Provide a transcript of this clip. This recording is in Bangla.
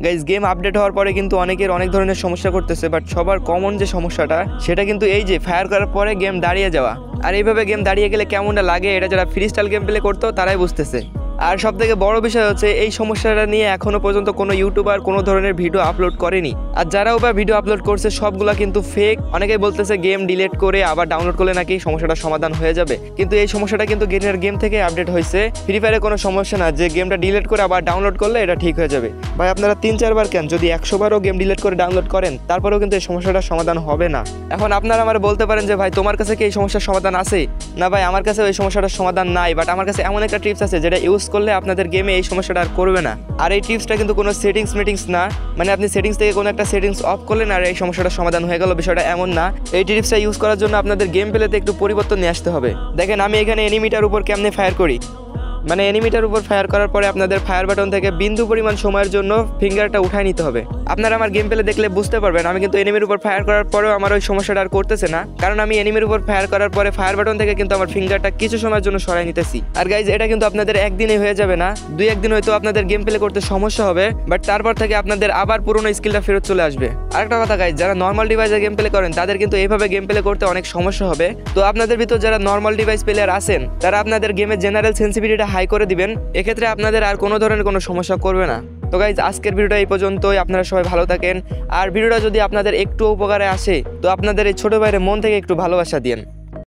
গাইজ গেম আপডেট হওয়ার পরে কিন্তু অনেকের অনেক ধরনের সমস্যা করতেছে, বাট সবার কমন যে সমস্যাটা সেটা কিন্তু এই যে ফায়ার করার পরে গেম দাঁড়িয়ে যাওয়া। আর এইভাবে গেম দাঁড়িয়ে গেলে কেমনটা লাগে এটা যারা ফ্রি স্টাইল গেম প্লে করতো তারাই বুঝতেছে। আর সব থেকে বড় বিষয় হচ্ছে এই সমস্যাটা নিয়ে এখনো পর্যন্ত কোনো ইউটিউবার কোনো ধরনের ভিডিও আপলোড করেনি। আর যারাও বা ভিডিও আপলোড করছে সবগুলা কিন্তু ফেক। অনেকেই বলতেছে গেম ডিলিট করে আবার ডাউনলোড করলে নাকি সমস্যাটা সমাধান হয়ে যাবে, কিন্তু এই সমস্যাটা কিন্তু গেম থেকে আপডেট হয়েছে। ফ্রি ফায়ারে কোনো সমস্যা না যে গেমটা ডিলিট করে আবার ডাউনলোড করলে এটা ঠিক হয়ে যাবে। ভাই আপনারা 3-4 বার কেন, যদি 100 বারও গেম ডিলিট করে ডাউনলোড করেন তারপরেও কিন্তু এই সমস্যাটার সমাধান হবে না। এখন আপনারা আমার বলতে পারেন যে ভাই তোমার কাছে কি এই সমস্যার সমাধান আছে? না ভাই, আমার কাছে এই সমস্যাটার সমাধান নাই, বাট আমার কাছে এমন একটা টিপস আছে যেটা ইউজ করলে আপনাদের গেমে এই সমস্যাটা আর করবে না। আর এই টিপসটা কিন্তু কোনো সেটিংস না, মানে আপনি সেটিংস থেকে কোনো একটা সেটিংস অফ করলেন আর এই সমস্যাটার সমাধান হয়ে গেল, বিষয়টা এমন না। এই টিপসটা ইউজ করার জন্য আপনাদের গেম প্লেতে একটু পরিবর্তন নিয়ে আসতে হবে। দেখেন আমি এখানে এনিমিটার উপর কেমনে ফায়ার করি, মানে এনিমিটার উপর ফায়ার করার পরে আপনাদের ফায়ার বাটন থেকে বিন্দু পরিমাণ সময়ের জন্য ফিঙ্গারটা উঠায় নিতে হবে। আপনারা আমার গেম প্লে দেখলে বুঝতে পারবেন আমি কিন্তু এনিমির উপর ফায়ার করার পরেও আমার ওই সমস্যাটা আর করতেছে না, কারণ আমি এনিমির উপর ফায়ার করার পরে ফায়ার বাটন থেকে কিন্তু আমার ফিঙ্গারটা কিছু সময়ের জন্য সরাই নিতেছি। আর গাইজ এটা কিন্তু আপনাদের একদিনে হয়ে যাবে না, 2-1 দিন হয়তো আপনাদের গেম প্লে করতে সমস্যা হবে, বাট তারপর থেকে আপনাদের আবার পুরোনো স্কিলটা ফেরত চলে আসবে। আরেকটা কথা গাইজ, যারা নর্মাল ডিভাইসে গেম প্লে করেন তাদের কিন্তু এইভাবে গেম প্লে করতে অনেক সমস্যা হবে। তো আপনাদের ভিতর যারা নর্মাল ডিভাইস প্লেয়ার আছেন তারা আপনাদের গেমের জেনারেল সেন্সিটিভিটিটা হাই করে দিবেন, এক্ষেত্রে আপনাদের আর কোনো ধরনের কোনো সমস্যা করবে না। তো গাইজ আজকের ভিডিওটা এই পর্যন্তই, আপনারা সবাই ভালো থাকেন। আর ভিডিওটা যদি আপনাদের একটু উপকারে আসে তো আপনাদের এই ছোট ভাইয়ের মন থেকে একটু ভালোবাসা দিন।